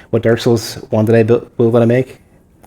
what Dark Souls 1 did I build that I make?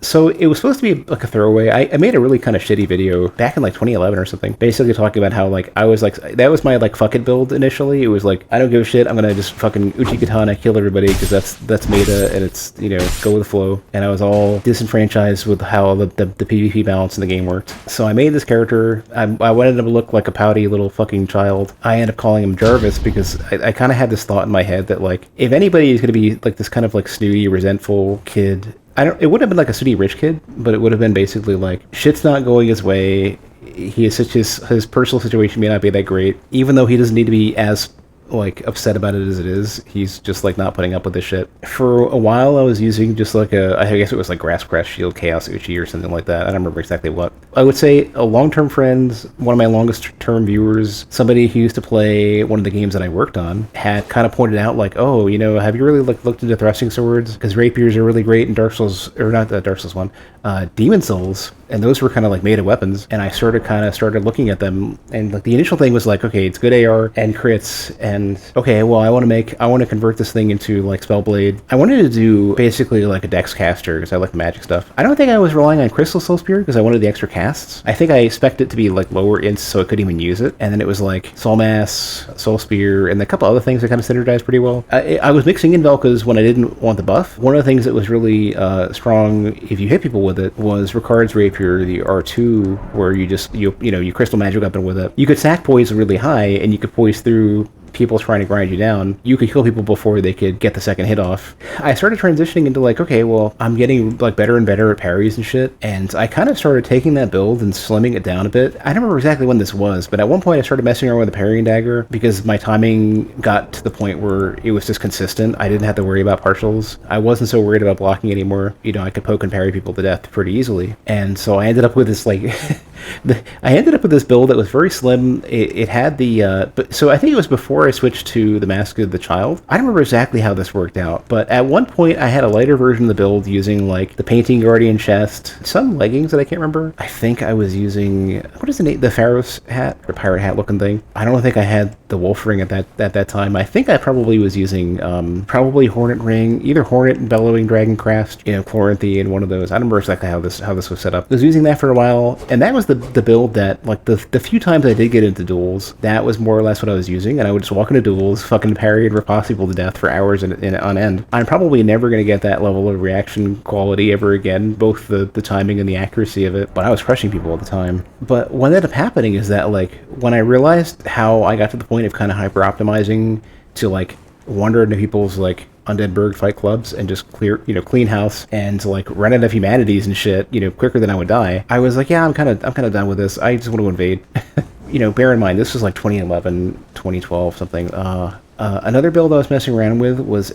So it was supposed to be like a throwaway. I made a really kind of shitty video back in like 2011 or something, basically talking about how like I was like, that was my like fuck it build initially. It was like, I don't give a shit, I'm gonna just fucking Uchi Katana kill everybody because that's meta and it's, you know, go with the flow. And I was all disenfranchised with how the PvP balance in the game worked. So I made this character. I wanted him to look like a pouty little fucking child. I ended up calling him Jarvis because I kind of had this thought in my head that like, if anybody is gonna be like this kind of like snooty, resentful kid, it wouldn't have been like a city rich kid, but it would have been basically like, shit's not going his way. He is such his personal situation may not be that great, even though he doesn't need to be as like upset about it as it is. He's just like not putting up with this shit. For a while I was using just like I guess it was like Grass Crash Shield Chaos Uchi or something like that. I don't remember exactly what. I would say a long-term friend, one of my longest term viewers, somebody who used to play one of the games that I worked on, had kind of pointed out like, oh, you know, have you really like looked into thrusting swords? Because rapiers are really great in Dark Souls, or not Dark Souls 1, Demon Souls, and those were kind of like meta weapons. And I started looking at them, and like the initial thing was like, okay, it's good AR and crits, and okay, well I want to convert this thing into like spellblade. I wanted to do basically like a Dex-Caster because I like the magic stuff. I don't think I was relying on Crystal Soul Spear because I wanted the extra casts. I think I expected it to be like lower ints so I couldn't even use it, and then it was like Soul Mass, Soul Spear, and a couple other things that kind of synergized pretty well. I was mixing in Velkas when I didn't want the buff. One of the things that was really strong if you hit people with it was Ricard's Rapier, the R2, where you crystal magic weapon with it. You could sack poise really high, and you could poise through people trying to grind you down. You could kill people before they could get the second hit off. I started transitioning into like, okay, well, I'm getting like better and better at parries and shit, and I kind of started taking that build and slimming it down a bit. I don't remember exactly when this was, but at one point I started messing around with the parrying dagger because my timing got to the point where it was just consistent. I didn't have to worry about partials. I wasn't so worried about blocking anymore. You know, I could poke and parry people to death pretty easily. And so I ended up with this like I ended up with this build that was very slim. It had the so I think it was before I switched to the Mask of the Child. I don't remember exactly how this worked out, but at one point I had a lighter version of the build using like the Painting Guardian chest, some leggings that I can't remember. I think I was using, what is the name, the Pharaoh's hat, or pirate hat looking thing. I don't think I had the Wolf Ring at that time. I think I probably was using probably Hornet Ring, either Hornet and Bellowing Dragon Crest, you know, Chloranthy, and one of those. I don't remember exactly how this was set up. I was using that for a while, and that was the build that like the few times I did get into duels, that was more or less what I was using, and I would just walk into duels, fucking parry and rip people to death for hours on end. I'm probably never going to get that level of reaction quality ever again, both the timing and the accuracy of it, but I was crushing people all the time. But what ended up happening is that like when I realized how I got to the point of kind of hyper optimizing to like wander into people's like Undead Burg fight clubs and just clean house and like run out of humanities and shit, you know, quicker than I would die, I was like, yeah, I'm kind of done with this. I just want to invade. You know, bear in mind, this was like 2011, 2012, something. Another build I was messing around with was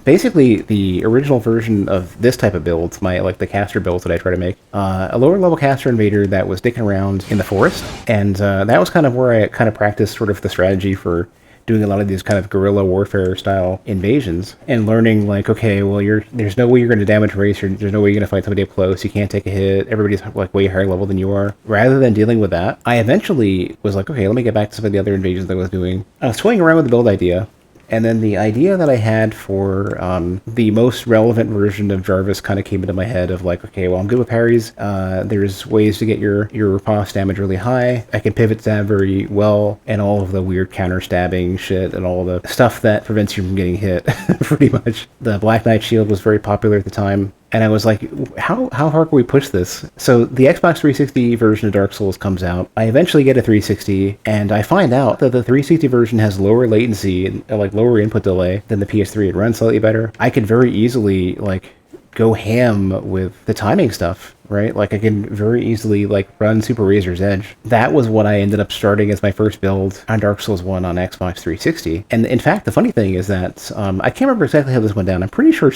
basically the original version of this type of build, the caster builds that I try to make. A lower level caster invader that was dicking around in the forest, and that was kind of where I kind of practiced sort of the strategy for doing a lot of these kind of guerrilla warfare style invasions and learning like, okay, well, there's no way you're going to damage race, there's no way you're going to fight somebody up close, you can't take a hit, everybody's like way higher level than you are. Rather than dealing with that, I eventually was like, okay, let me get back to some of the other invasions that I was doing. I was toying around with the build idea, and then the idea that I had for the most relevant version of Jarvis kind of came into my head of like, okay, well, I'm good with parries. There's ways to get your riposte damage really high. I can pivot stab very well, and all of the weird counter stabbing shit and all the stuff that prevents you from getting hit, pretty much. The Black Knight shield was very popular at the time. And I was like, how hard can we push this? So the Xbox 360 version of Dark Souls comes out. I eventually get a 360, and I find out that the 360 version has lower latency and like lower input delay than the PS3. It runs slightly better. I could very easily like go ham with the timing stuff, right? Like I can very easily like run Super Razor's Edge. That was what I ended up starting as my first build on Dark Souls 1 on Xbox 360. And in fact, the funny thing is that I can't remember exactly how this went down. I'm pretty sure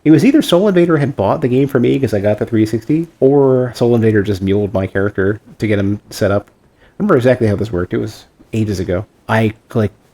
it was either Soul Invader had bought the game for me because I got the 360, or Soul Invader just muled my character to get him set up. I remember exactly how this worked. It was ages ago. I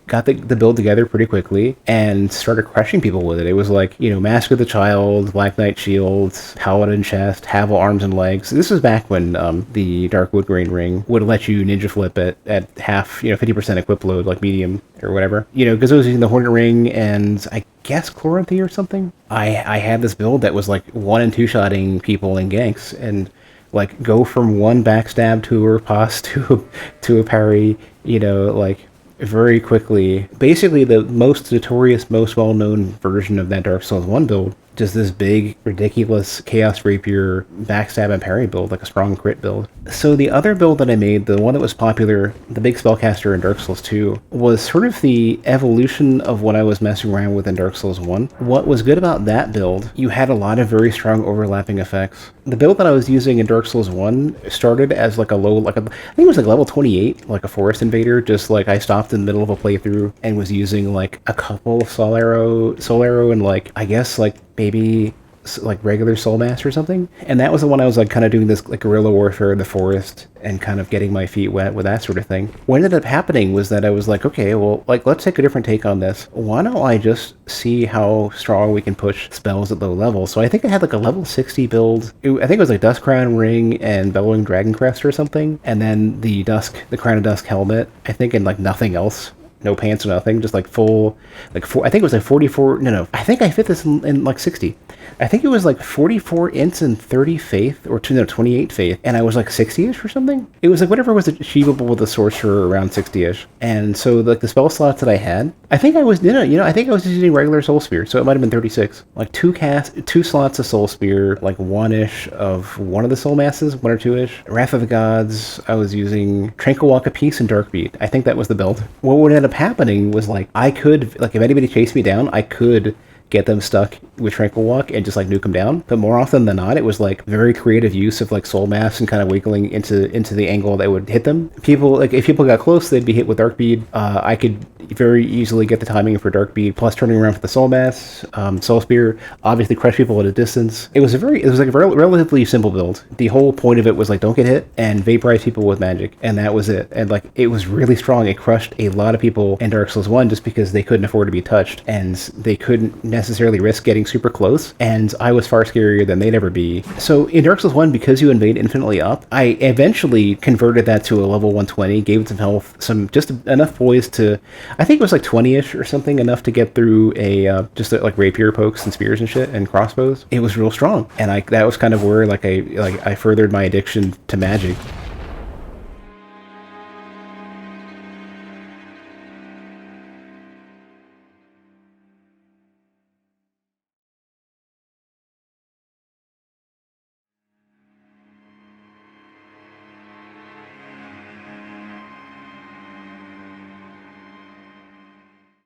got the build together pretty quickly and started crushing people with it. It was like, you know, Mask of the Child, Black Knight Shield, Paladin Chest, Havel Arms and Legs. This was back when the Dark Wood Grain Ring would let you ninja flip at half, 50% equip load, like medium or whatever. You know, because I was using the Hornet Ring, and I guess Chloranthy or something. I had this build that was like 1 and 2-shotting people in ganks, and like go from one backstab to a riposte to a parry, you know, like very quickly. Basically the most notorious, most well-known version of that Dark Souls 1 build. Just this big, ridiculous Chaos Rapier backstab and parry build, like a strong crit build. So the other build that I made, the one that was popular, the big spellcaster in Dark Souls 2, was sort of the evolution of what I was messing around with in Dark Souls 1. What was good about that build, you had a lot of very strong overlapping effects. The build that I was using in Dark Souls 1 started as like a low, I think it was like level 28, like a forest invader, just like I stopped in the middle of a playthrough and was using like a couple soul arrow and like, I guess like maybe like regular soul mass or something. And that was the one I was like kind of doing this like guerrilla warfare in the forest and kind of getting my feet wet with that sort of thing. What ended up happening was that I was like, okay, well, like let's take a different take on this. Why don't I just see how strong we can push spells at low level? So I think I had like a level 60 build. I think it was like Duskcrown Ring and Bellowing Dragon Crest or something. And then the Crown of Dusk helmet, I think, and like nothing else. No pants or nothing, just like full, like I think it was like 44, no, I think I fit this in like 60. I think it was like 44 ints and 30 faith, or 28 faith, and I was like 60-ish or something. It was like whatever was achievable with a sorcerer around 60-ish. And so like the spell slots that I had, I think I was, I think I was just using regular Soul Spear, so it might have been 36. Like 2 slots of Soul Spear, like 1-ish of one of the Soul Masses, 1 or 2-ish. Wrath of the Gods, I was using Tranquil Walk of Peace and Dark Beat. I think that was the build. What would end up happening was like I could, like if anybody chased me down, I could get them stuck with Tranquil Walk and just like nuke them down. But more often than not, it was like very creative use of like soul mass and kind of wiggling into the angle that would hit them. People, like if people got close, they'd be hit with Dark Bead. I could very easily get the timing for Dark Bead, plus turning around for the soul mass. Soul Spear obviously crush people at a distance. It was like a relatively simple build. The whole point of it was like don't get hit and vaporize people with magic, and that was it. And like it was really strong. It crushed a lot of people in Dark Souls 1 just because they couldn't afford to be touched, and they couldn't necessarily risk getting super close, and I was far scarier than they'd ever be. So in Dark Souls 1, because you invade infinitely up, I eventually converted that to a level 120, gave it some health, just enough poise to, I think it was like 20-ish or something, enough to get through just like rapier pokes and spears and shit and crossbows. It was real strong, and that was kind of where I furthered my addiction to magic.